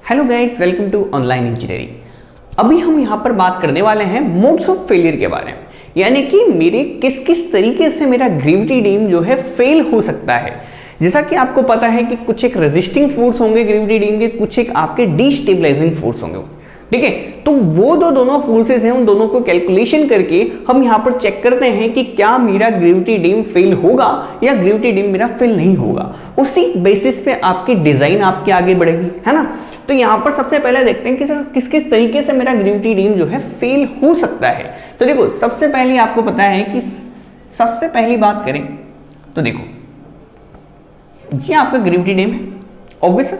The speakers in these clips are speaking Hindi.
Hello guys, welcome to online engineering. अभी हम यहाँ पर बात करने वाले हैं मोड्स ऑफ फेलियर के बारे में, यानी कि मेरे किस किस तरीके से मेरा ग्रेविटी डीम जो है फेल हो सकता है। जैसा कि आपको पता है कि कुछ एक रेजिस्टिंग फोर्स होंगे ग्रेविटी डीम के, कुछ एक आपके डिस्टेबलाइजिंग फोर्स होंगे, ठीक है। तो वो दोनों फोर्सेस हैं, उन दोनों को कैलकुलेशन करके हम यहाँ पर चेक करते हैं कि क्या मेरा ग्रेविटी डीम फेल होगा या ग्रेविटी डीम मेरा फेल नहीं होगा। उसी बेसिस पे आपकी डिजाइन आपके आगे बढ़ेगी, है ना। तो यहाँ पर सबसे पहले देखते हैं कि सर किस किस तरीके से मेरा ग्रेविटी डीम जो है फेल हो सकता है। तो देखो, सबसे पहले आपको पता है कि सबसे पहली बात करें तो देखो, ये आपका ग्रेविटी डीम है ऑब्वियस।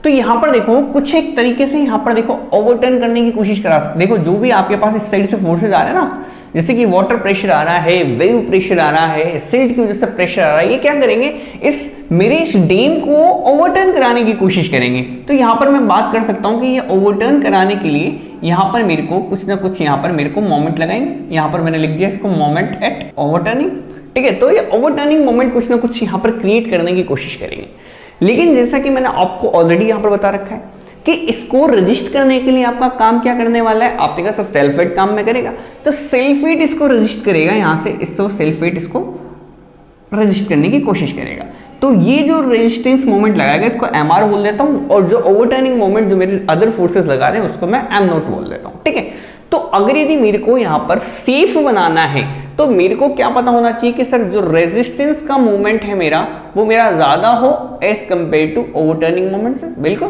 तो यहां पर देखो कुछ एक तरीके से यहां पर देखो ओवरटर्न करने की कोशिश करा सकते। देखो जो भी आपके पास इस साइड से फोर्सेस आ रहे हैं ना, जैसे कि वाटर प्रेशर आ रहा है, वेव प्रेशर आ रहा है, सिल्ट की वजह से प्रेशर आ रहा है, ये क्या करेंगे, इस डैम को ओवरटर्न कराने की कोशिश करेंगे। तो यहां पर मैं बात कर सकता हूं कि ये ओवरटर्न कराने के लिए यहां पर मेरे को कुछ ना कुछ यहां पर मेरे को मोमेंट लगाएंगे। यहां पर मैंने लिख दिया इसको मोमेंट एट ओवरटर्निंग, ठीक है। तो ये ओवरटर्निंग मोमेंट कुछ ना कुछ यहां पर क्रिएट करने की कोशिश करेंगे। लेकिन जैसा कि मैंने आपको ऑलरेडी यहां पर बता रखा है कि इसको रजिस्ट करने के लिए आपका काम क्या करने वाला है, आपने कहा सर सेल्फ वेट काम में करेगा, तो सेल्फ वेट इसको रजिस्ट करेगा। यहां से इसको सेल्फ वेट इसको रजिस्ट करने की कोशिश करेगा। तो ये जो रेजिस्टेंस मोमेंट लगाएगा इसको एमआर बोल देता हूं, और जो ओवरटर्निंग मोमेंट जो मेरे अदर फोर्सेस लगा रहे हैं उसको मैं एम नॉट बोल देता हूं, ठीक है। तो अगर यदि मेरे को यहां पर सेफ बनाना है तो मेरे को क्या पता होना चाहिए कि सर जो रेजिस्टेंस का मोमेंट है मेरा वो मेरा ज्यादा हो as compare to overturning moment से, बिल्कुल,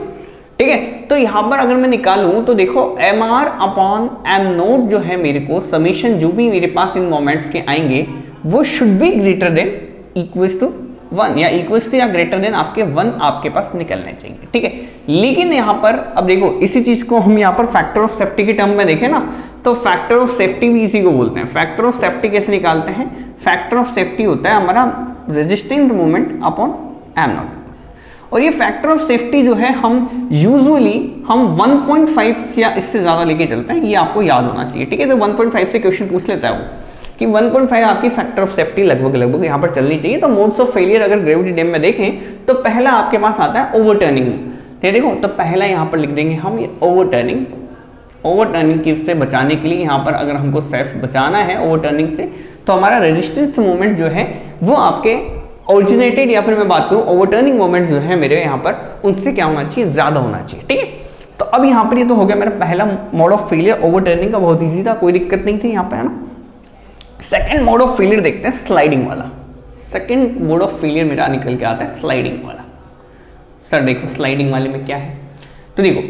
ठीक है। तो यहां पर अगर मैं निकालूं तो देखो M R upon M nought जो है मेरे को समीशन जो भी मेरे पास इन मोमेंट्स के आएंगे वो should be greater than equals to 1 या इक्वल्स टू या ग्रेटर देन आपके 1 आपके पास निकलने चाहिए, ठीक है। लेकिन यहां पर अब देखो इसी चीज को हम यहां पर फैक्टर ऑफ सेफ्टी के टर्म में देखें ना, तो फैक्टर ऑफ सेफ्टी भी इसी को बोलते हैं। फैक्टर ऑफ सेफ्टी कैसे निकालते हैं, फैक्टर ऑफ सेफ्टी होता है हमारा resistance moment upon am not. और ये फैक्टर ऑफ सेफ्टी जो है हम यूजुअली हम 1.5 या इससे ज्यादा लेके चलते हैं, ये आपको याद होना चाहिए, ठीक है। तो 1.5 से क्वेश्चन पूछ लेता है वो कि 1.5 आपकी फैक्टर ऑफ सेफ्टी लगभग यहाँ पर चलनी चाहिए। तो मोड्स ऑफ फेलियर अगर ग्रेविटी डैम में देखें तो पहला आपके पास आता है ओवरटर्निंग, देखो। तो पहला यहाँ पर लिख देंगे हम ये ओवरटर्निंग की से बचाने के लिए यहाँ पर अगर हमको सेफ बचाना है ओवरटर्निंग से, तो हमारा रेजिस्टेंस मोमेंट जो है वो आपके ओरिजिनेटेड या फिर मैं बात करूँ ओवरटर्निंग मोमेंट जो है मेरे यहाँ पर उनसे क्या होना चाहिए, ज्यादा होना चाहिए, ठीक है। तो अब यहाँ पर ये तो हो गया मेरा पहला मोड ऑफ फेलियर ओवरटर्निंग का, बहुत ईजी था, कोई दिक्कत नहीं थी यहाँ पर, है ना। सेकेंड मोड ऑफ फेलियर देखते हैं, स्लाइडिंग वाला। सेकेंड मोड ऑफ फेलियर मेरा निकल के आता है स्लाइडिंग वाला। सर देखो स्लाइडिंग वाले में क्या है, तो देखो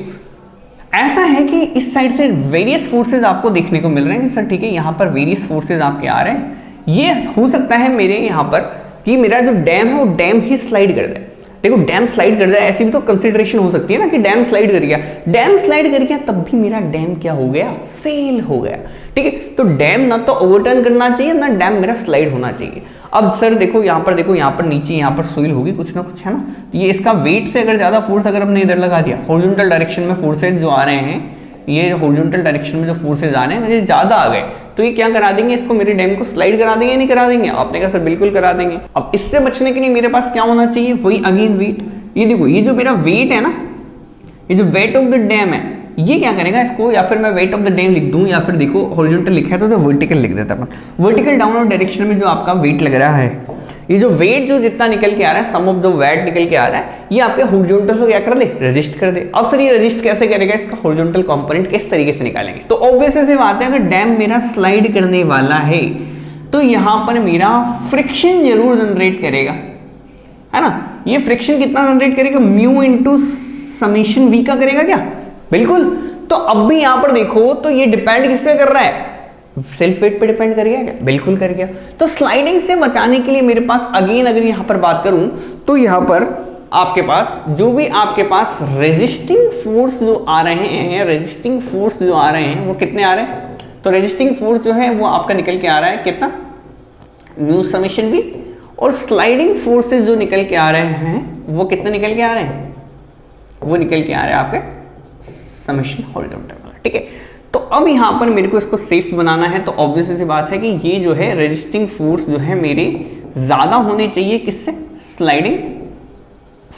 ऐसा है कि इस साइड से वेरियस फोर्सेज आपको देखने को मिल रहे हैं कि सर ठीक है यहाँ पर वेरियस फोर्सेज आपके आ रहे हैं। ये हो सकता है मेरे यहाँ पर कि मेरा जो डैम है वो डैम ही स्लाइड कर जाए। देखो डैम स्लाइड कर जाए ऐसी भी तो कंसिडरेशन हो सकती है ना कि डैम स्लाइड कर गया, डैम स्लाइड कर गया तब भी मेरा डैम क्या हो गया, फेल हो गया, ठीक है। तो डैम ना तो ओवरटर्न करना चाहिए ना डैम मेरा स्लाइड होना चाहिए। अब सर देखो यहाँ पर नीचे यहाँ पर सोइल होगी कुछ ना कुछ, है ना। ये इसका वेट से अगर ज्यादा फोर्स अगर हमने इधर लगा दिया, हॉरिजॉन्टल डायरेक्शन में फोर्सेज जो आ रहे हैं, ये हॉरिजॉन्टल डायरेक्शन में जो फोर्सेज आ रहे हैं अगर ज्यादा आ गए तो ये क्या करा देंगे, इसको मेरे डैम को स्लाइड करा देंगे, नहीं करा देंगे। आपने कहा सर बिल्कुल करा देंगे। अब इससे बचने के लिए मेरे पास क्या होना चाहिए, वही अगेन वेट। ये देखो ये जो मेरा वेट है ना, ये जो वेट ऑफ द डैम है ये क्या करेगा इसको, या फिर मैं वेट ऑफ द डैम लिख दूं, या फिर देखो हॉरिजॉन्टल लिखा है तो वर्टिकल लिख देता अपन। वर्टिकल डाउनवर्ड डायरेक्शन में जो आपका वेट लग रहा है, ये जो वेट जो जितना निकल के आ रहा है, सम ऑफ द वेट निकल के आ रहा है, ये आपके हॉरिजॉन्टल को क्या कर दे, रेजिस्ट कर दे। अब सर ये रेजिस्ट कैसे करेगा, इसका हॉरिजॉन्टल कंपोनेंट किस तरीके से निकालेंगे। तो ऑब्वियस सी बात है अगर डैम मेरा स्लाइड करने वाला है तो यहां पर मेरा फ्रिक्शन जरूर जनरेट करेगा, है ना। ये फ्रिक्शन कितना जनरेट करेगा, म्यू इंटू समीशन वी का करेगा क्या, बिल्कुल। तो अब भी यहां पर देखो तो ये डिपेंड किस पे कर रहा है, सेल्फ वेट पे डिपेंड कर गया क्या, बिल्कुल कर गया। तो स्लाइडिंग से बचाने के लिए मेरे पास अगेन अगर यहां पर बात करूं तो यहां पर आपके पास जो भी आपके पास रेजिस्टिंग फोर्स जो आ रहे हैं, रेजिस्टिंग फोर्स जो आ रहे हैं वो कितने आ रहे हैं, तो रेजिस्टिंग फोर्स जो है वो आपका निकल के आ रहा है कितना, म्यू समीशन वी। और स्लाइडिंग फोर्सेस जो निकल के आ रहे हैं वो कितने निकल के आ रहे हैं, वो निकल के आ रहे हैं आपके समीशन हॉरिजॉन्टल वाला, ठीक है। तो अब यहां पर मेरे को इसको सेफ बनाना है, तो ऑब्वियस सी बात है कि ये जो है रेजिस्टिंग फोर्स जो है मेरे ज्यादा होने चाहिए किससे, स्लाइडिंग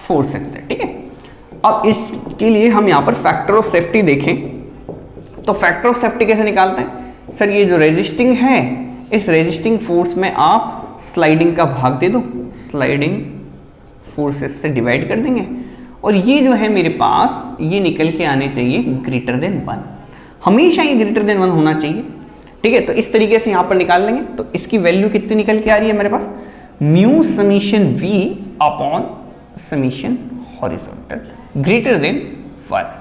फोर्सेस से, ठीक है। अब इसके लिए हम यहाँ पर फैक्टर ऑफ सेफ्टी देखें तो फैक्टर ऑफ सेफ्टी कैसे निकालते हैं? सर ये जो रेजिस्टिंग है, इस रेजिस्टिंग फोर्स में आप स्लाइडिंग का भाग दे दो, स्लाइडिंग फोर्सेस से डिवाइड कर देंगे, और ये जो है मेरे पास ये निकल के आने चाहिए ग्रेटर देन 1। हमेशा ये ग्रेटर देन 1 होना चाहिए, ठीक है। तो इस तरीके से यहाँ पर निकाल लेंगे। तो इसकी वैल्यू कितनी निकल के आ रही है मेरे पास? Mu summation V upon summation horizontal greater than 1।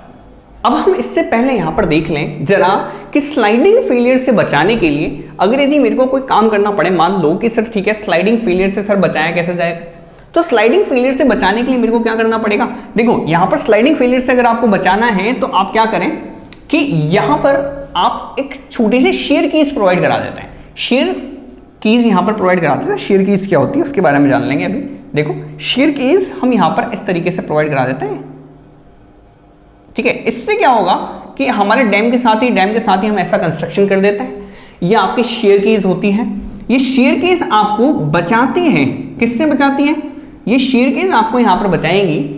अब हम इससे पहले यहां पर देख लें जरा कि स्लाइडिंग फेलियर से बचाने के लिए अगर यदि मेरे को कोई काम करना पड़े, मान लो कि सर ठीक है स्लाइडिंग फेलियर से सर बचाया कैसे जाएगा, तो स्लाइडिंग फेलियर से बचाने के लिए मेरे को क्या करना पड़ेगा? देखो यहां पर स्लाइडिंग फेलियर से अगर आपको बचाना है तो आप क्या करें कि यहां पर आप एक छोटी सी शेयर कीज प्रोवाइड करा देते हैं। शेयर कीज यहां पर प्रोवाइड कराते हैं। शेयर कीज क्या होती है उसके बारे में जान लेंगे अभी। देखो शेयर कीज हम यहां पर इस तरीके से प्रोवाइड करा देते हैं, ठीक है। इससे क्या होगा कि हमारे डैम के साथ ही हम ऐसा कंस्ट्रक्शन कर देते हैं। ये आपकी शेयर कीज होती है। ये शेयर कीज आपको बचाती हैं, किससे बचाती हैं? ये शेयर कीज आपको यहां पर बचाएंगी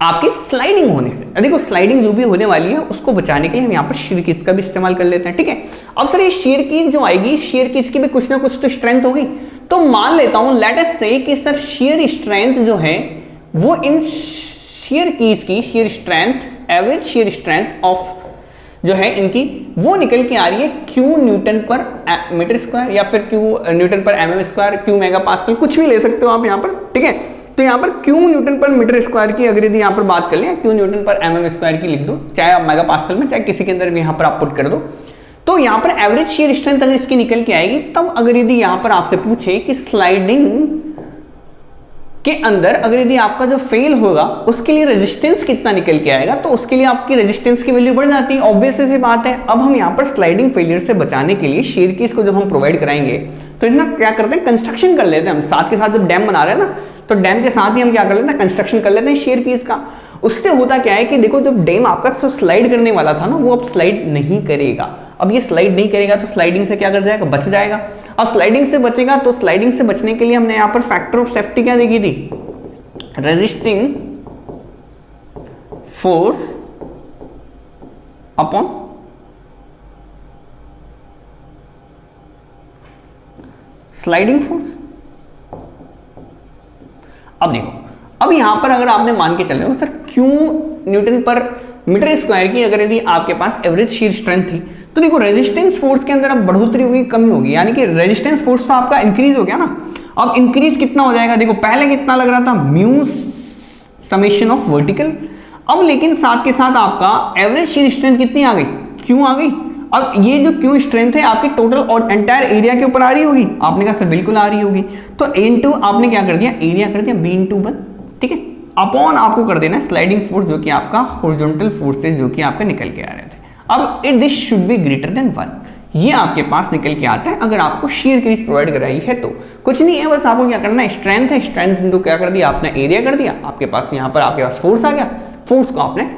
आपकी स्लाइडिंग होने से। देखो स्लाइडिंग जो भी होने वाली है उसको बचाने के लिए हम यहाँ पर शेयर कीज का भी इस्तेमाल कर लेते हैं, ठीक है। अब सर ये शेयर कीज जो आएगी, शेयर कीज की भी कुछ ना कुछ तो स्ट्रेंथ होगी। तो मान लेता हूं लेट अस से कि सर शेयर स्ट्रेंथ जो है वो इन शेयर कीज की shear strength, average shear strength of जो है इनकी वो निकल के आ रही है क्यू न्यूटन पर मीटर स्क्वायर या फिर क्यू न्यूटन पर MM square, Q mega pascal, कुछ भी ले सकते हो आप यहाँ पर, ठीक है। तो यहाँ पर क्यू न्यूटन पर मीटर स्क्वायर की अगर यदि यहाँ पर बात कर लें, क्यू न्यूटन पर एमएम स्क्वायर की लिख दो, चाहे आप मेगा पास्कल में चाहे किसी के अंदर भी यहाँ पर आप पुट कर दो। तो यहाँ पर एवरेज शेयर स्ट्रेंथ अगर इसकी निकल के आएगी, तब अगर यदि यहाँ पर आपसे पूछे कि स्लाइडिंग के अंदर अगर यदि आपका जो फेल होगा उसके लिए रेजिस्टेंस कितना निकल के आएगा, तो उसके लिए आपकी रेजिस्टेंस की वैल्यू बढ़ जाती है। ऑब्वियस सी बात है। अब हम यहाँ पर स्लाइडिंग फेलियर से बचाने के लिए शेयर कीज को जब हम प्रोवाइड कराएंगे तो इतना क्या करते हैं, कंस्ट्रक्शन कर लेते हैं हम साथ के साथ। जब डैम बना रहे हैं ना, तो डैम के साथ ही हम क्या कर लेते हैं, कंस्ट्रक्शन कर लेते हैं शेयर कीज का। उससे होता क्या है कि देखो जब डैम आपका स्लाइड करने वाला था ना, वो अब स्लाइड नहीं करेगा। अब ये स्लाइड नहीं करेगा तो स्लाइडिंग से क्या कर जाएगा, बच जाएगा। अब स्लाइडिंग से बचेगा तो स्लाइडिंग से बचने के लिए हमने यहाँ पर फैक्टर ऑफ सेफ्टी क्या देखी थी, resisting force upon sliding force. अब देखो, अब यहां पर अगर आपने मान के चल रहे हो सर क्यू न्यूटन पर मीटर स्क्वायर की अगर यदि आपके पास एवरेज शीयर स्ट्रेंथ थी, तो देखो रेजिस्टेंस फोर्स के अंदर अब बढ़ोतरी होगी, कमी होगी, यानी कि रेजिस्टेंस फोर्स तो आपका इंक्रीज हो गया ना। अब इंक्रीज कितना हो जाएगा, देखो पहले कितना लग रहा था, म्यू समेशन ऑफ वर्टिकल। अब लेकिन साथ के साथ आपका एवरेज शीयर स्ट्रेंथ कितनी आ गई, क्यू आ गई। अब ये जो क्यू स्ट्रेंथ है आपकी टोटल और एंटायर एरिया के ऊपर आ रही होगी। आपने कहा सर बिल्कुल आ रही होगी। तो ए इंटू आपने क्या कर दिया, एरिया कर दिया बी इंटू 1, ठीक है। अपॉन आपको कर देना स्लाइडिंग फोर्स जो कि आपका हॉरिजॉन्टल फोर्सेस जो कि आपके निकल के आ रहे थे। अब it this should be greater than 1, ये आपके पास निकल के आता है अगर आपको शेयर कीज प्रोवाइड कराई है। तो कुछ नहीं है, बस आपको क्या करना है, स्ट्रेंथ है, स्ट्रेंथ इंटू क्या कर दिया आपने, एरिया कर दिया। आपके पास यहाँ पर आपके पास फोर्स आ गया, फोर्स को आपने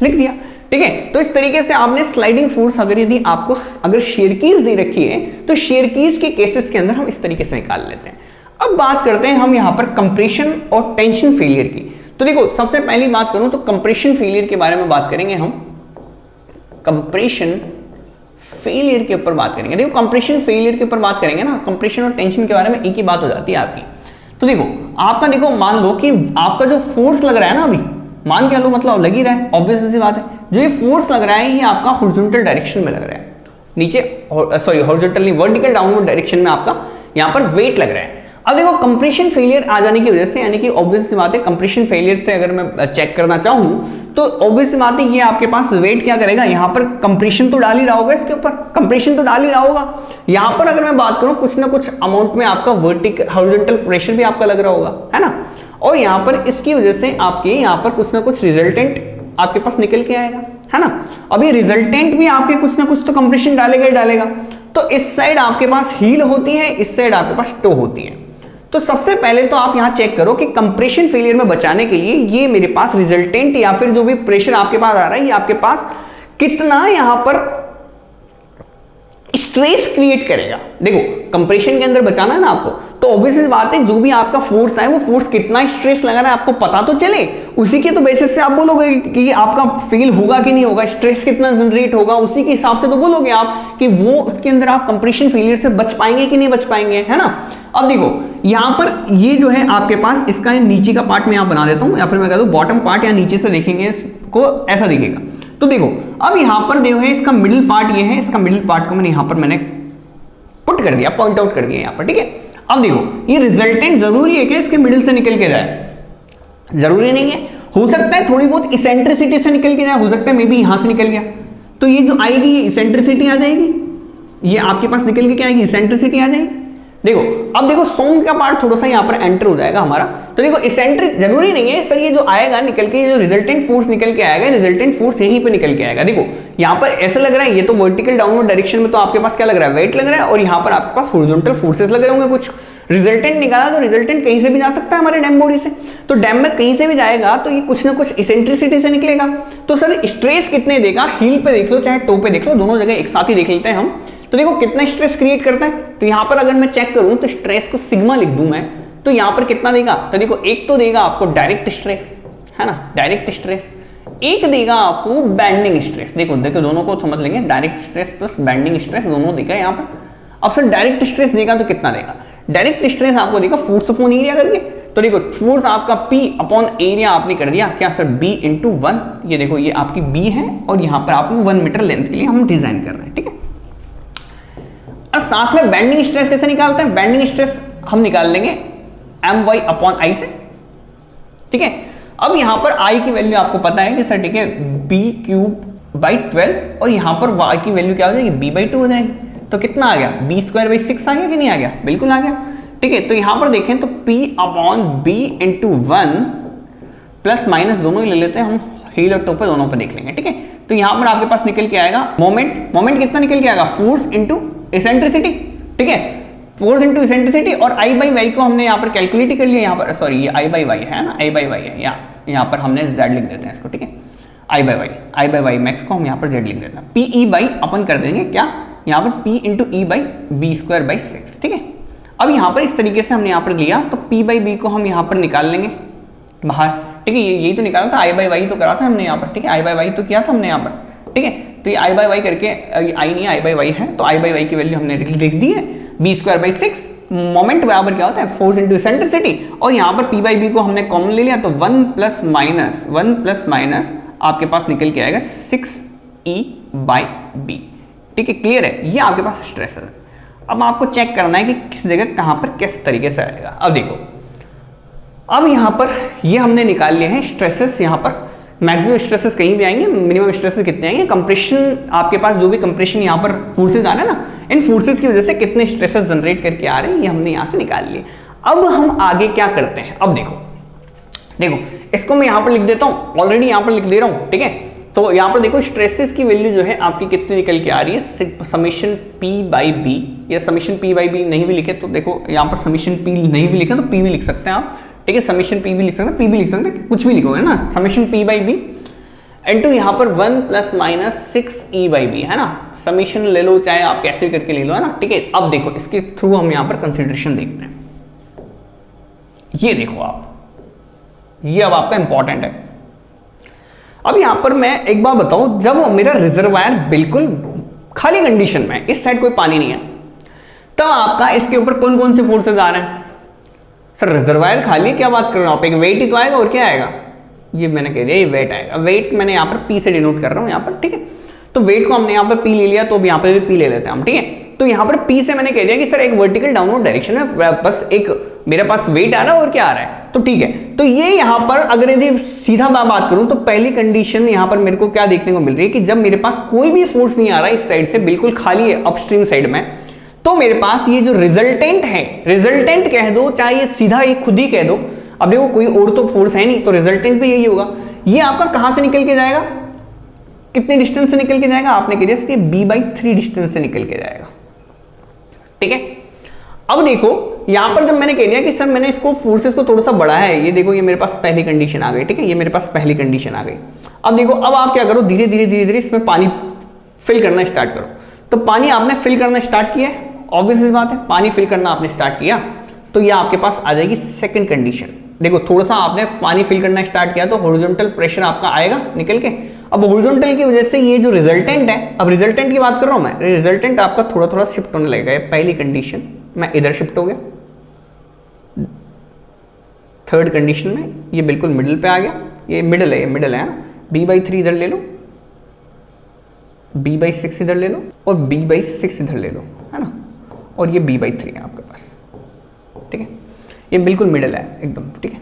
लिख दिया, ठीक है। तो इस तरीके से आपने स्लाइडिंग फोर्स अगर यदि आपको अगर शेयर कीज दे रखी है तो शेयर कीज के केसेस के अंदर हम इस तरीके से निकाल लेते हैं। अब बात करते हैं हम यहाँ पर कंप्रेशन और टेंशन फेलियर की। तो देखो सबसे पहली बात करूं तो कंप्रेशन फेलियर के बारे में बात करेंगे हम। कंप्रेशन फेलियर के ऊपर बात करेंगे। देखो कंप्रेशन फेलियर के ऊपर बात करेंगे ना, कंप्रेशन और टेंशन के बारे में एक ही बात हो जाती है आपकी। तो देखो आपका, देखो मान लो कि आपका जो फोर्स लग रहा है ना, अभी मान के लो मतलब लग ही रहा है, ऑब्वियस सी बात है। जो ये फोर्स लग रहा है ये आपका हॉरिजॉन्टल डायरेक्शन में लग रहा है, नीचे सॉरी हॉरिजॉन्टल नहीं, वर्टिकल डाउनवर्ड डायरेक्शन में आपका यहाँ पर वेट लग रहा है। अब देखो कंप्रेशन फेलियर आ जाने की वजह से, यानी कि ऑब्वियस सी बात है कंप्रेशन फेलियर से अगर मैं चेक करना चाहूं तो ऑब्वियस सी बात है ये आपके पास वेट क्या करेगा, यहाँ पर कंप्रेशन तो डाल ही रहा होगा, इसके ऊपर कंप्रेशन तो डाल ही रहा होगा। यहाँ पर अगर मैं बात करूं कुछ ना कुछ अमाउंट में आपका वर्टिकल हॉरिजॉन्टल प्रेशर भी आपका लग रहा होगा, है ना। और यहाँ पर इसकी वजह से आपके यहाँ पर कुछ ना कुछ रिजल्टेंट आपके पास निकल के आएगा, है ना। अब ये रिजल्टेंट भी आपके कुछ ना कुछ तो कंप्रेशन डालेगा ही डालेगा। तो इस साइड आपके पास हील होती है, इस साइड आपके पास टो होती है। तो सबसे पहले तो आप यहां चेक करो कि कंप्रेशन फेलियर में बचाने के लिए ये मेरे पास रिजल्टेंट या फिर जो भी प्रेशर आपके पास आ रहा है ये आपके पास कितना यहां पर स्ट्रेस क्रिएट करेगा। देखो कंप्रेशन के अंदर बचाना है ना आपको, तो ऑब्वियस बात है जो भी आपका फोर्स है वो फोर्स कितना स्ट्रेस लगा रहा है आपको पता तो चले, उसी के तो बेसिस पे आप बोलोगे कि आपका फेल होगा कि नहीं होगा, स्ट्रेस कितना जनरेट होगा, उसी के हिसाब से तो बोलोगे आप कि वो उसके अंदर आप कंप्रेशन फेलियर से बच पाएंगे कि नहीं बच पाएंगे, है ना। अब देखो यहां पर ये जो है आपके पास इसका नीचे का पार्ट मैं यहां बना देता हूं, या फिर मैं कह दूं बॉटम पार्ट, या नीचे से देखेंगे इसको ऐसा दिखेगा। तो देखो अब यहां पर देखो है इसका मिडिल पार्ट ये है, इसका मिडिल पार्ट को मैंने यहां पर मैंने पुट कर दिया, पॉइंट आउट कर दिया यहां पर, ठीक है। अब देखो ये रिजल्टेंट जरूरी है कि इसके मिडिल से निकल के जाए, जरूरी नहीं है, हो सकता है थोड़ी बहुत इसेंट्रिसिटी से निकल के जाए, हो सकता है मे बी यहां से निकल गया, तो ये जो आएगी ये इसेंट्रिसिटी आ जाएगी, ये आपके पास निकल के क्या आएगी, इसेंट्रिसिटी आ जाएगी। देखो अब देखो सोम का पार्ट थोड़ा सा यहाँ पर एंटर हो जाएगा हमारा, तो देखो इसेंट्रिक जरूरी नहीं है सर, ये जो आएगा निकल के, जो रिजल्टेंट फोर्स निकल के आएगा, रिजल्टेंट फोर्स यहीं पे निकल के आएगा। देखो यहाँ पर ऐसा लग रहा है ये तो वर्टिकल डाउनवर्ड डायरेक्शन में, तो आपके पास क्या लग रहा है, वेट लग रहा है, और यहाँ पर आपके पास हॉरिजॉन्टल फोर्सेस लग रहे होंगे कुछ। रिजल्टेंट निकाला तो रिजल्टेंट कहीं से भी जा सकता है हमारे डैम बॉडी से, तो डैम में कहीं से भी जाएगा तो ये कुछ ना कुछ इसेंट्रिसिटी से निकलेगा। तो सर स्ट्रेस कितने देगा, हील पे देख लो चाहे टो पे देख लो, दोनों जगह एक साथ ही देख लेते हैं हम। तो देखो कितना स्ट्रेस क्रिएट करता है, तो यहां पर अगर मैं चेक करूं तो स्ट्रेस को सिग्मा लिख दूं मैं, तो यहां पर कितना देगा, तो देखो एक तो देगा आपको डायरेक्ट स्ट्रेस, है ना, डायरेक्ट स्ट्रेस, एक देगा आपको बैंडिंग स्ट्रेस। देखो देखो दोनों को समझ लेंगे, direct stress plus bending stress दोनों देगा यहां पर। अब सर डायरेक्ट स्ट्रेस देगा तो कितना देगा, डायरेक्ट स्ट्रेस आपको देगा फोर्स अपॉन एरिया करके, तो देखो फोर्स आपका P अपॉन एरिया आपने कर दिया क्या सर, B इंटू 1, ये देखो ये आपकी B है और यहां पर आपको 1 मीटर लेंथ के लिए हम डिजाइन कर रहे हैं, ठीक है। और साथ में बैंडिंग स्ट्रेस कैसे निकालते हैं, बैंडिंग स्ट्रेस हम निकाल लेंगे My अपॉन I से, ठीक है। अब यहां पर I की वैल्यू आपको पता है कि सर ठीक है B क्यूब बाई 12, और यहां पर Y की वैल्यू क्या हो जाएगी, B बाई 2 हो जाएगी, तो कितना आ गया, B स्क्वायर बाई 6 आ गया कि नहीं आ गया, बिल्कुल आ गया, ठीक है। तो यहां पर देखें तो P upon B into 1 plus minus दोनों ही ले लेते हैं हम, हील और टो पे दोनों पे देख लेंगे, ठीक है। तो यहां पर आपके पास निकल के आएगा मोमेंट, मोमेंट कितना निकल के आएगा, फोर्स इंटू इसेंट्रिसिटी, ठीक है, फोर्स इंटू इसेंट्रिसिटी, और I बाई वाई को हमने यहाँ पर कैलकुलेट कर लिया, यहाँ पर सॉरी ये I बाई वाई है ना, I बाई वाई है, यहाँ पर हमने Z लिख देते हैं इसको, ठीक है, I बाई वाई मैक्स को हम यहाँ पर Z लिख देते हैं, P E बाई अपन कर देंगे क्या, यहाँ पर P into E by B square by 6, ठीक है। अब यहाँ पर इस तरीके से हमने यहाँ पर लिया, तो P बाई B को हम यहाँ पर निकाल लेंगे बाहर, ठीक है, यही तो निकाला था, I बाई वाई तो करा था हमने यहाँ पर, ठीक है, I बाई वाई तो किया था हमने यहाँ पर, ठीक है। तो ये I बाई वाई करके, I नहीं I बाई वाई है, तो I बाई वाई की वैल्यू हमने लिख दी है, B स्क्वायर बाई 6, मोमेंट बराबर क्या होता है, फोर्स इंटू इसेंट्रिसिटी, और यहाँ पर P बाई B को हमने कॉमन ले लिया, तो 1 प्लस माइनस आपके पास निकल के आएगा 6E बाई B, ठीक है, क्लियर है, ये आपके पास स्ट्रेस है। अब आपको चेक करना है कि किस जगह कहां पर किस तरीके से आएगा। अब देखो अब यहां पर ये हमने निकाल लिए हैं स्ट्रेसेस, यहां पर मैक्सिमम स्ट्रेसेस कहीं भी आएंगे, मिनिमम स्ट्रेसेस कितने आएंगे, कंप्रेशन आपके पास जो भी कंप्रेशन यहां पर फोर्सेज आ रहे हैं ना, इन फोर्सेज की वजह से कितने स्ट्रेसेस जनरेट करके आ रहे हैं ये हमने यहां से निकाल लिए। अब हम आगे क्या करते हैं, अब देखो इसको मैं यहां पर लिख देता हूं, ऑलरेडी यहां पर लिख दे रहा हूं, ठीक है। तो यहाँ पर देखो स्ट्रेसेस की वैल्यू जो है आपकी कितनी निकल के आ रही है, समीशन P बाई B, या समीशन P बाई B नहीं भी लिखे तो देखो यहाँ पर समीशन P नहीं भी लिखे तो P भी लिख सकते हैं आप, ठीक है, समीशन P भी लिख सकते हैं, P भी लिख सकते हैं, कुछ भी लिखोगे ना, summation P by B into यहाँ पर 1 plus minus 6E by B, है ना, समीशन ले लो चाहे आप कैसे करके ले लो, है ना, ठीक है। अब देखो इसके थ्रू हम यहाँ पर कंसिडरेशन देखते हैं, ये देखो आप, ये अब आपका इंपॉर्टेंट है। अब यहां पर मैं एक बार बताऊं, जब मेरा रिजर्वायर बिल्कुल खाली कंडीशन में, इस साइड कोई पानी नहीं है, तब आपका इसके ऊपर कौन कौन से फोर्सेज आ रहे हैं, सर रिजर्वायर खाली, क्या बात कर रहा हूं आप, एक वेट ही तो आएगा और क्या आएगा, ये मैंने कह दिया ये वेट आएगा, वेट मैंने यहाँ पर P से डिनोट कर रहा हूं यहाँ पर, ठीक है। तो वेट को हमने यहाँ पर P ले लिया, तो अब यहाँ पर भी P ले लेते हैं हम, ठीक है। तो यहाँ पर P से मैंने कह दिया कि सर एक वर्टिकल डाउनवर्ड डायरेक्शन में बस एक मेरे पास वेट आ रहा है और क्या आ रहा है, तो ठीक है। तो ये यहाँ पर अगर यदि सीधा मैं बात करूं तो पहली कंडीशन यहाँ पर मेरे को क्या देखने को मिल रही है कि जब मेरे पास कोई भी फोर्स नहीं आ रहा है इस साइड से, बिल्कुल खाली है अपस्ट्रीम साइड में, तो मेरे पास ये जो रिजल्टेंट है, रिजल्टेंट कह दो चाहे ये सीधा ये खुद ही कह दो, अब देखो कोई और तो फोर्स है नहीं, तो रिजल्टेंट भी यही होगा, ये आपका कहां से निकल के जाएगा, कितने डिस्टेंस से निकल के जाएगा, आपने कह दिया B/3 डिस्टेंस से निकल के जाएगा, ठीक है। अब देखो यहां पर जब मैंने कह दिया कि सर मैंने इसको फोर्सेस को थोड़ा सा बढ़ाया है, ये देखो ये मेरे पास पहली कंडीशन आ गई, ठीक है, ये मेरे पास पहली कंडीशन आ गई। अब देखो अब आप क्या करो, धीरे धीरे इसमें पानी फिल करना स्टार्ट करो, तो पानी आपने फिल करना स्टार्ट किया है, ऑब्वियस बात है, पानी फिल करना आपने स्टार्ट किया तो ये आपके पास आ जाएगी सेकंड कंडीशन। देखो थोड़ा सा आपने पानी फिल करना स्टार्ट किया तो हॉरिजॉन्टल प्रेशर आपका आएगा निकल के। अब हॉरिजॉन्टल की वजह से ये जो रिजल्टेंट है, अब रिजल्टेंट की बात कर रहा हूं मैं, रिजल्टेंट आपका थोड़ा थोड़ा शिफ्ट होने लगेगा। ये पहली कंडीशन में इधर शिफ्ट हो गया, थर्ड कंडीशन में ये बिल्कुल मिडिल पे आ गया, ये मिडिल है, ये मिडिल है ना, b/3 इधर ले लो, b/6 इधर ले लो और b/6 इधर ले लो, है ना, और ये b/3 है आपके पास, ठीक है, ये बिल्कुल मिडिल है एकदम, ठीक है।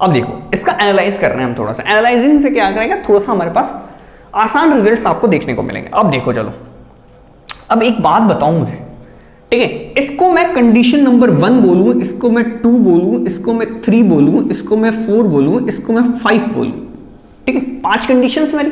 अब देखो इसका एनालाइज कर रहे हैं हम थोड़ा सा, एनालाइजिंग से क्या करेंगे, थोड़ा सा हमारे पास आसान रिजल्ट्स आपको देखने को मिलेंगे। अब देखो चलो, अब एक बात बताऊं मुझे, ठीक है, इसको मैं कंडीशन नंबर 1 बोलूं, इसको मैं 2 बोलूं, इसको मैं 3 बोलूं, इसको मैं 4 बोलूं, इसको मैं 5 बोलूं, ठीक है, 5 कंडीशंस मेरी।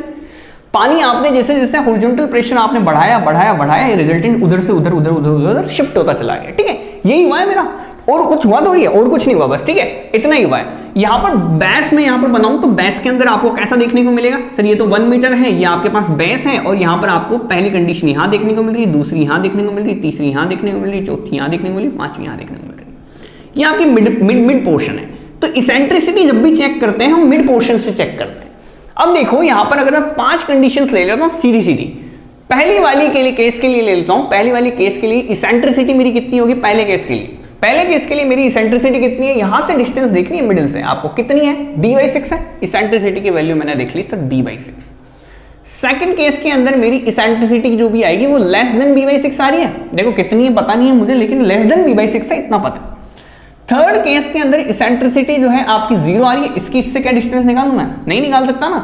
पानी आपने जैसे जैसे हॉरिजॉन्टल प्रेशर आपने बढ़ाया बढ़ाया बढ़ाया, ये रिजल्टेंट उधर से उधर उधर उधर उधर उधर शिफ्ट होता चला गया, ठीक है, यही हुआ है मेरा, और कुछ हुआ थोड़ी है, और कुछ नहीं हुआ, बस, ठीक है, इतना ही हुआ है। यहां पर बेस में यहां पर बनाऊं तो बेस के अंदर आपको कैसा देखने को मिलेगा, सर ये तो 1 मीटर है, ये आपके पास बेस है, और यहां पर आपको पहली कंडीशन यहां देखने को मिल रही है, दूसरी यहां देखने को मिल रही है, तीसरी यहां देखने को मिल रही है, चौथी यहां देखने को मिल रही है, पांचवी यहां देखने को मिल रही है। ये आपकी मिड पोर्शन है। तो इसेंट्रिसिटी जब भी चेक करते हैं हम मिड पोर्शन से चेक करते हैं। अब देखो यहां पर अगर मैं 5 कंडीशंस ले लेता हूं सीधी सीधी, पहली वाली के लिए केस के लिए ले लेता हूं, पहली वाली केस के लिए इसेंट्रिसिटी मेरी कितनी होगी, पहले केस के लिए, पहले केस के लिए मेरी इसेंट्रिसिटी कितनी है, यहां से डिस्टेंस देखनी है मिडिल से आपको, कितनी है, b/6 है, इसेंट्रिसिटी की वैल्यू मैंने देख ली सर b/6। सेकंड केस के अंदर मेरी इसेंट्रिसिटी जो भी आएगी वो लेस देन b/6 आ रही है, देखो कितनी है पता नहीं है मुझे, लेकिन लेस देन b/6 है इतना पता है। थर्ड केस के अंदर इसेंट्रिसिटी जो है आपकी 0 आ रही है, इसकी इससे क्या डिस्टेंस निकालूं मैं, नहीं निकाल सकता ना।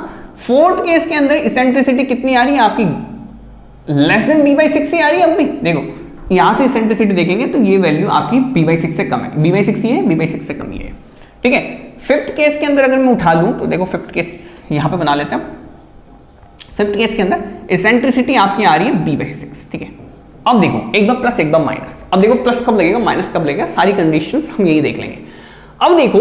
फोर्थ केस के अंदर इसेंट्रिसिटी कितनी आ रही है आपकी, लेस देन b/6 ही आ रही है। अब भी देखो यहां से इसेंट्रिसिटी देखेंगे तो ये वैल्यू आपकी b/6 से कम है, b/6 ये है, b/6 से कम ही है, ठीक है। फिफ्थ केस के अंदर अगर मैं उठा लूं तो देखो फिफ्थ केस यहां पे बना लेते हैं। फिफ्थ केस के अंदर इसेंट्रिसिटी आपकी आ रही है b/6, ठीक है। अब देखो एक बार प्लस एक बार माइनस, अब देखो प्लस कब लगेगा माइनस कब लगेगा, सारी कंडीशंस हम यही देख लेंगे। अब देखो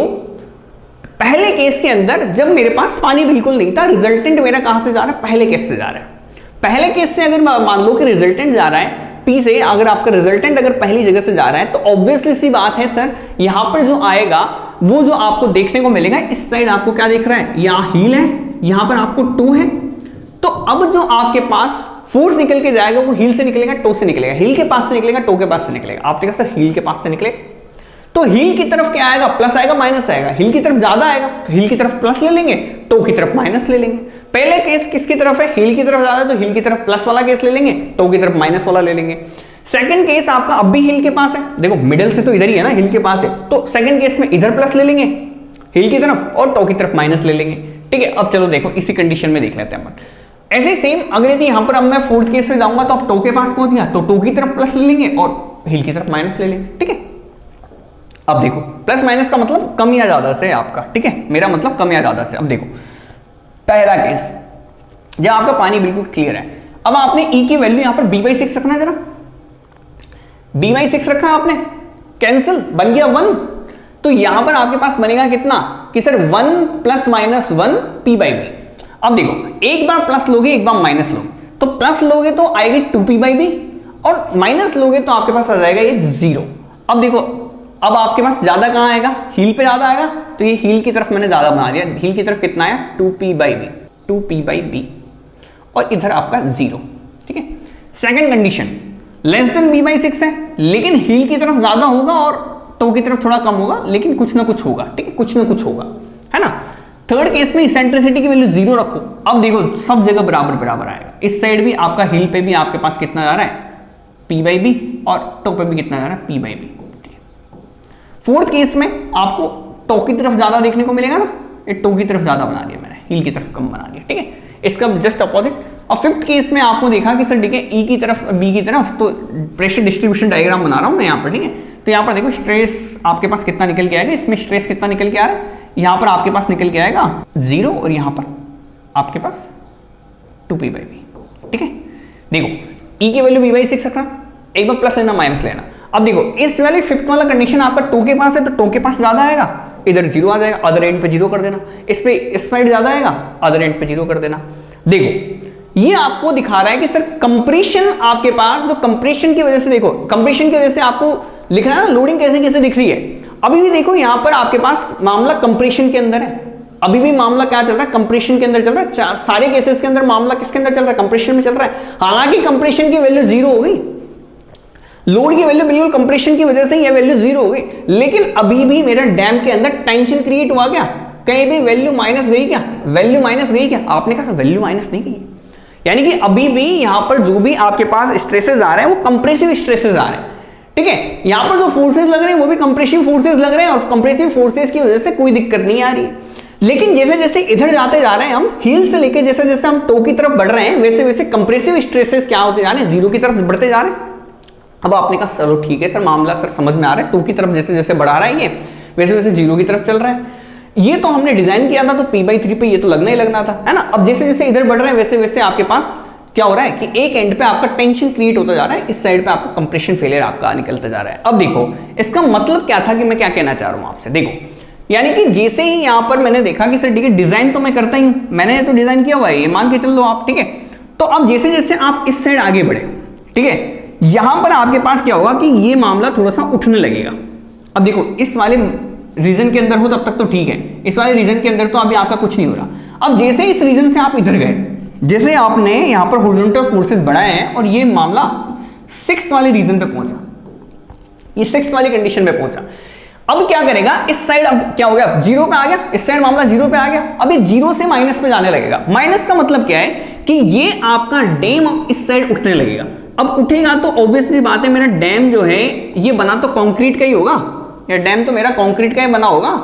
पहले केस के अंदर जब मेरे पास पानी बिल्कुल नहीं था, रिजल्टेंट मेरा कहां से जा रहा है, पहले केस से जा रहा है। पहले केस से अगर मान लो कि रिजल्टेंट जा रहा है P से, अगर आपका रिजल्टेंट अगर पहली जगह से जा रहा है तो ऑब्वियसली सी बात है सर, यहां पर जो आएगा वो जो आपको देखने को मिलेगा, इस साइड आपको क्या दिख रहा है, यहां हील है, यहां पर आपको टो है, तो अब जो आपके पास फोर्स निकल के जाएगा वो हील से निकलेगा, टो से निकलेगा, हील के पास से निकलेगा, टो के पास से निकलेगा। आपने कहा सर हील के पास से निकलेगा, तो हील की तरफ क्या आएगा, प्लस आएगा माइनस आएगा, हील की तरफ ज्यादा आएगा तो हील की तरफ प्लस ले लेंगे, टो की तरफ माइनस ले लेंगे। पहले केस किसकी तरफ है, हील की तरफ ज्यादा, तो हील की तरफ प्लस वाला केस ले लेंगे, टो की तरफ माइनस वाला ले लेंगे। सेकंड केस आपका अब भी हील के पास है, देखो मिडिल से तो इधर ही है ना, हील के पास है, तो सेकंड केस में इधर प्लस ले लेंगे हील की तरफ और टो की तरफ माइनस ले लेंगे, ठीक है। अब चलो देखो इसी कंडीशन में देख लेते हैं। ऐसे सेम अगर यदि यहां पर अब मैं फोर्थ केस में जाऊंगा तो अब टो के पास पहुंच गया, तो टो की तरफ प्लस ले लेंगे और हील की तरफ माइनस ले लेंगे, ठीक है। अब देखो प्लस माइनस का मतलब कम या ज्यादा से आपका, ठीक है, मेरा मतलब कम या ज्यादा से। अब देखो पहला केस जब आपका पानी बिल्कुल क्लियर है, अब आपने E की वैल्यू यहां पर b/6 रखना है, जरा b/6 रखा आपने, कैंसिल बन गया 1, तो यहां पर आपके पास बनेगा कितना कि सर 1 + -1 p/b। अब देखो एक बार प्लस लोगे एक बार माइनस लोगे, तो प्लस लोगे तो आएगी 2p/b और माइनस लोगे तो आपके पास आ जाएगा ये 0। अब देखो अब आपके पास ज्यादा कहां आएगा, हील पे ज्यादा आएगा, तो ये हील की तरफ मैंने ज्यादा बना दिया, हील की तरफ कितना आया 2p/b और इधर आपका 0, ठीक है। Second condition less than b/6 है, लेकिन हील की तरफ ज्यादा होगा और टो की तरफ थोड़ा कम होगा, लेकिन कुछ ना कुछ होगा, ठीक है, कुछ ना कुछ होगा, है ना। थर्ड केस में इसेंट्रिसिटी की वैल्यू 0 रखो, अब देखो सब जगह बराबर बराबर आएगा, इस साइड भी आपका हील पे भी आपके पास कितना जा रहा है p/b और टो पे भी कितना जा रहा है p/b, ठीक है। फोर्थ केस में आपको टो की तरफ ज्यादा देखने को मिलेगा ना, ये टो की तरफ ज्यादा बना दिया मैंने, हील की तरफ कम बना दिया, ठीक है, इसका जस्ट अपोजिट। और फिफ्थ केस में आपको देखा कि सर ठीक है E की तरफ B की तरफ, तो प्रेशर डिस्ट्रीब्यूशन डायग्राम बना रहा हूं मैं यहाँ पर, ठीक है। तो यहाँ पर देखो स्ट्रेस आपके पास कितना निकल के आएगा, इसमें स्ट्रेस कितना निकल के आ रहा है, यहाँ पर आपके पास निकल के आएगा 0 और यहाँ पर आपके पास 2p/b, ठीक है। देखो E की वैल्यू b/6 रखना, एक बार प्लस लेना माइनस लेना। अब देखो इस वाली फिफ्थ वाला कंडीशन आपका टो के पास है, तो टो के पास ज्यादा आएगा, इधर 0 आ जाएगा, अदर एंड पे 0 कर देना, इस पे इस साइड ज्यादा आएगा, अदर एंड पे 0 कर देना। देखो ये आपको दिखा रहा है कि सर कंप्रेशन आपके पास, जो कंप्रेशन की वजह से, देखो कंप्रेशन की वजह से आपको लिख रहा है ना लोडिंग कैसे कैसे दिख रही है। अभी भी देखो यहां पर आपके पास मामला कंप्रेशन के अंदर है, अभी भी मामला क्या चल रहा है, कंप्रेशन के अंदर चल रहा है। सारे केसेस के अंदर मामला किसके अंदर चल रहा है, कंप्रेशन में चल रहा है। हालांकि कंप्रेशन की वैल्यू जीरो हो गई, लोड की वैल्यू बिल्कुल कंप्रेशन की वजह से ये वैल्यू जीरो हो गई, लेकिन अभी भी मेरा डैम के अंदर टेंशन क्रिएट हुआ क्या, कहीं भी वैल्यू माइनस गई क्या, वैल्यू माइनस गई क्या? आपने कहा वैल्यू माइनस नहीं गई, यानी कि अभी भी यहां पर जो भी आपके पास स्ट्रेसेस आ रहे हैं वो कंप्रेसिव स्ट्रेसेस आ रहे हैं, ठीक है। यहां पर जो फोर्सेस लग रहे हैं वो भी कंप्रेसिव फोर्सेस लग रहे हैं, और कंप्रेसिव फोर्सेस की वजह से कोई दिक्कत नहीं आ रही। लेकिन जैसे जैसे इधर जाते जा रहे हैं हम, हील से लेके जैसे जैसे हम टो की तरफ बढ़ रहे हैं, वैसे वैसे कंप्रेसिव स्ट्रेसेस क्या होते जा रहे हैं, जीरो की तरफ बढ़ते जा रहे हैं। अब आपने कहा चलो ठीक है सर, मामला सर समझ में आ रहा है, टू की तरफ जैसे जैसे बढ़ा रहा है ये, वैसे वैसे जीरो की तरफ चल रहा है। ये तो हमने डिजाइन किया था तो P/3 पे ये तो लगना ही लगना था, है ना। अब जैसे जैसे इधर बढ़ रहे हैं वैसे वैसे आपके पास क्या हो रहा है कि एक एंड पे आपका टेंशन क्रिएट होता जा रहा है, इस साइड पे आपका कंप्रेशन फेलियर आपका निकलता जा रहा है। अब देखो इसका मतलब क्या था कि मैं क्या कहना चाह रहा हूं आपसे, देखो यानी कि जैसे ही यहां पर मैंने देखा कि सर ठीक है डिजाइन तो मैं करता ही हूं, मैंने तो डिजाइन किया हुआ है, ये मान के चल लो आप, ठीक है। तो अब जैसे जैसे आप इस साइड आगे बढ़े, ठीक है, यहां पर आपके पास क्या होगा कि ये मामला थोड़ा सा उठने लगेगा। अब देखो इस वाले रीजन के अंदर हो तब तक तो ठीक है, इस वाले रीजन के अंदर तो अभी आपका कुछ नहीं हो रहा। अब जैसे इस रीजन से आप इधर गए, जैसे आपने यहां पर हॉरिजॉन्टल फोर्सेस बढ़ाए हैं और ये मामला 6th वाले रीजन पे पहुंचा, ये 6th वाली कंडीशन पे पहुंचा। अब क्या करेगा, इस साइड अब क्या हो गया, जीरो पे आ गया, इस साइड मामला जीरो पे आ गया। अब ये जीरो से माइनस पे जाने लगेगा। माइनस का मतलब क्या है कि ये आपका डैम इस साइड उठने लगेगा। अब उठेगा तो ऑब्वियसली बात है मेरा डैम जो है ये बना तो कंक्रीट का ही होगा, या डैम तो मेरा कंक्रीट का ही बना होगा।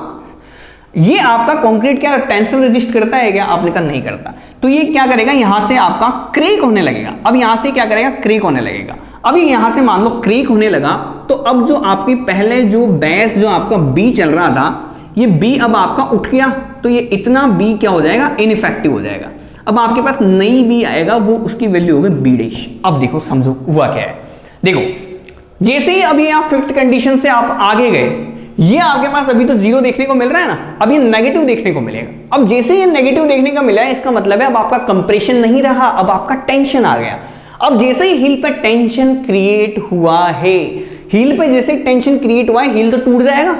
ये आपका कंक्रीट क्या टेंशन रेजिस्ट करता है क्या? आपने कहा नहीं करता। तो ये क्या करेगा, यहां से आपका क्रेक होने लगेगा। अब यहां से क्या करेगा, क्रेक होने लगेगा। अब यहां से मान लो क्रेक होने लगा, तो अब जो आपकी पहले जो बेस जो आपका बी चल रहा था, ये बी अब आपका उठ गया, तो ये इतना बी क्या हो जाएगा, इनइफेक्टिव हो जाएगा। अब आपके पास नई बी आएगा, वो उसकी वैल्यू होगी बी डैश। अब देखो समझो हुआ क्या है, देखो जैसे ही अभी आप 5th कंडीशन से आप आगे गए, ये आपके पास अभी तो जीरो देखने को मिल रहा है ना, अब ये नेगेटिव देखने को मिलेगा। अब जैसे ये नेगेटिव देखने का मिला है, इसका मतलब है अब आपका कंप्रेशन नहीं रहा, अब आपका टेंशन आ गया। अब जैसे ही हील पे टेंशन क्रिएट हुआ है, हील पे जैसे टेंशन क्रिएट हुआ है, हील तो टूट जाएगा।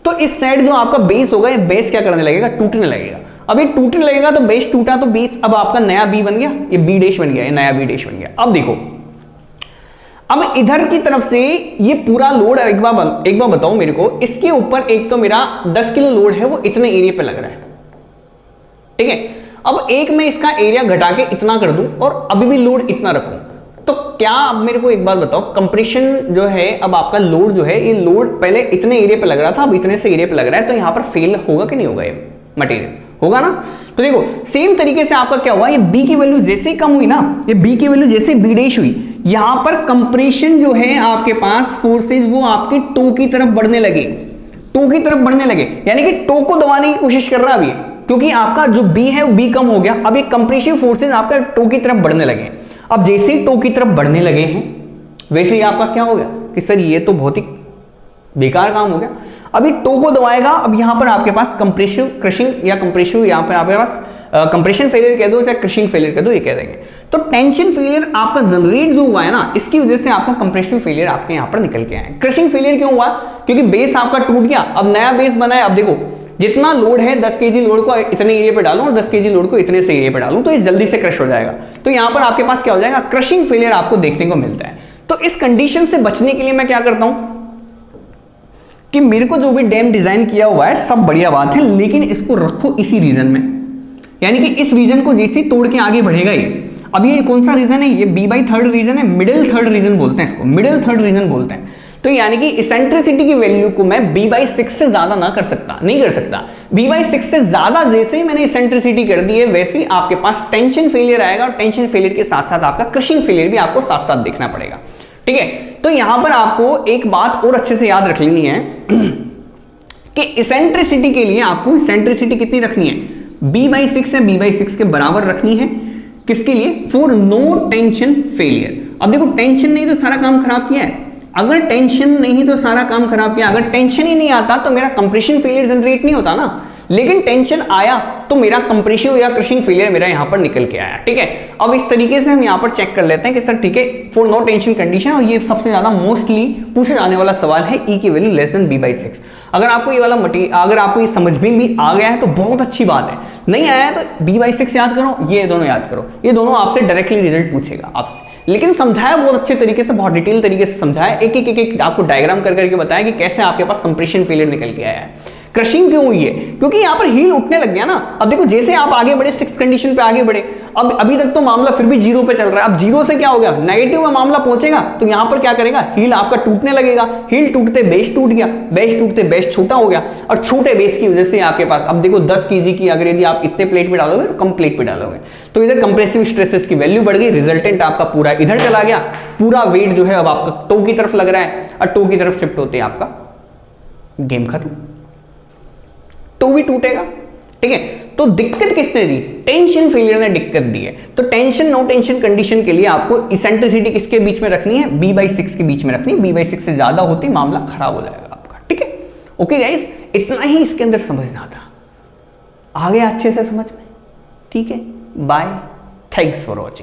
तो इस साइड जो आपका बेस होगा, ये बेस क्या करने लगेगा, टूटने लगेगा। अब ये टूटने लगेगा तो बेस टूटा तो बेस अब आपका नया बी बन गया, ये बी डैश बन गया, ये नया बी डैश बन गया। अब देखो अब इधर की तरफ से ये पूरा लोड एक बार बताओ मेरे को, इसके ऊपर एक तो मेरा 10 किलो लोड है, वो इतने एरिया पे लग रहा है, ठीक है। अब एक मैं इसका एरिया घटा के इतना कर दूं और अभी भी लोड इतना रखूं, तो क्या अब मेरे को एक बात बताओ, कंप्रेशन जो है अब आपका लोड जो है, ये लोड पहले इतने एरिया पे लग रहा था, अब इतने से एरिया पे लग रहा है, तो यहां पर फेल होगा कि नहीं होगा, ये मटेरियल होगा ना। तो देखो सेम तरीके से आपका क्या हुआ, ये बी की वैल्यू जैसे ही कम हुई ना, ये बी की वैल्यू जैसे बी डैश हुई, यहां पर कंप्रेशन जो है आपके पास फोर्सेज वो आपके टो की तरफ बढ़ने लगे, टो की तरफ बढ़ने लगे, यानी कि टो को दबाने की कोशिश कर रहा है अभी, क्योंकि आपका जो बी है वो बी कम हो गया। अब ये कंप्रेसिव फोर्सेज आपका टो की तरफ बढ़ने लगे। अब जैसे ही टो की तरफ बढ़ने लगे हैं, वैसे ही आपका क्या हो गया कि सर ये तो बहुत ही बेकार काम हो गया। अभी टो को दबाएगा, अब यहां पर आपके पास कंप्रेसिव क्रशिंग या कंप्रेसिव, यहां पर आपके पास कंप्रेशन फेलियर कह दो चाहे क्रशिंग फेलियर कह दो, ये कह देंगे। तो टेंशन फेलियर आपका जनरेट जो हुआ है ना, इसकी वजह से आपका कंप्रेसिव फेलियर आपके यहां पर निकल के आया। क्रशिंग फेलियर क्यों हुआ, क्योंकि बेस आपका टूट गया, अब नया बेस बना है। अब देखो जितना लोड है 10 केजी लोड को इतने एरिया पे डालूं और 10 केजी लोड को इतने से एरिया पे डालूं, तो ये जल्दी से क्रश हो जाएगा। तो यहां पर आपके पास क्या हो जाएगा, क्रशिंग फेलियर आपको देखने को मिलता है। तो इस कंडीशन से बचने के लिए मैं क्या करता हूं कि मेरे को जो भी डैम डिजाइन किया हुआ है सब बढ़िया बात है, लेकिन इसको रखो इसी रीजन में, यानी कि इस रीजन को जैसे तोड़ के आगे बढ़ेगा ये। अब ये कौन सा रीजन है, ये B/3 रीजन है, मिडिल थर्ड रीजन बोलते हैं इसको, मिडिल थर्ड रीजन बोलते हैं। तो यानी कि इसेंट्रिसिटी की वैल्यू को मैं B/6 से ज्यादा ना कर सकता, नहीं कर सकता। B/6 से ज्यादा जैसे ही मैंने इसेंट्रिसिटी कर दी है, वैसे ही आपके पास टेंशन फेलियर आएगा, और टेंशन फेलियर के साथ साथ आपका क्रशिंग फेलियर भी आपको साथ साथ देखना पड़ेगा, ठीक है। तो यहां पर आपको एक बात और अच्छे से याद रख लेनी है कि इसेंट्रिसिटी के लिए आपको इसेंट्रिसिटी कितनी रखनी है, B/6 है, B/6 के बराबर रखनी है। किसके लिए, फॉर नो टेंशन फेलियर। अब देखो टेंशन नहीं तो सारा काम खराब किया है, अगर टेंशन नहीं तो सारा काम खराब किया, अगर टेंशन ही नहीं आता तो मेरा कंप्रेशन फेलियर जनरेट नहीं होता ना। लेकिन टेंशन आया तो मेरा कंप्रेसिव या क्रशिंग फेलियर मेरा यहां पर निकल के आया। ठीक है, अब इस तरीके से हम यहां पर चेक कर लेते हैं कि सर ठीक है, फॉर नो टेंशन कंडीशन, और ये सबसे ज्यादा मोस्टली पूछे जाने वाला सवाल है, ई की वैल्यू लेस देन b/6। अगर आपको ये वाला अगर आपको ये समझ में भी आ गया है तो बहुत अच्छी बात है, नहीं आया है तो b/6 याद करो, ये दोनों याद करो, ये दोनों आपसे डायरेक्टली रिजल्ट पूछेगा आपसे। लेकिन समझाया बहुत अच्छे तरीके से, बहुत डिटेल तरीके से समझाया, एक आपको डायग्राम कर करके बताया कि कैसे आपके पास कंप्रेशन फेलियर निकल के आया है। क्रशिंग क्यों हुई है? क्योंकि यहां पर हील उठने लग गया ना। अब देखो जैसे आप आगे बढ़े, 6th कंडीशन पे आगे बढ़े, अब अभी तक तो मामला फिर भी 0 पे चल रहा है, अब 0 से क्या हो गया, नेगेटिव में मामला पहुंचेगा, तो यहां पर क्या करेगा, हील आपका टूटने लगेगा। हील टूटते बेस टूट गया, बेस टूटते बेस छोटा हो गया, और छोटे बेस की वजह से आपके पास अब देखो 10 kg की अगर यदि आप इतने प्लेट पे डालोगे तो कम प्लेट पे डालोगे, तो इधर कंप्रेसिव स्ट्रेसेस की वैल्यू बढ़ गई, रिजल्टेंट आपका पूरा इधर चला गया, पूरा वेट जो है अब आपका टो की तरफ लग रहा है, और टो की तरफ शिफ्ट होते आपका गेम खत्म, तो भी टूटेगा। ठीक है, तो दिक्कत किसने दी, टेंशन फेलियर ने दिक्कत दी है। तो टेंशन नो टेंशन कंडीशन के लिए आपको इसेंट्रिसिटी किसके बीच में रखनी है, b/6 के बीच में रखनी है, b/6 से ज्यादा होती मामला खराब हो जाएगा आपका। ठीक है, ओके गाइस, इतना ही इसके अंदर समझना था, आ गया अच्छे से समझ में। ठीक है, बाय, थैंक्स फॉर वॉचिंग।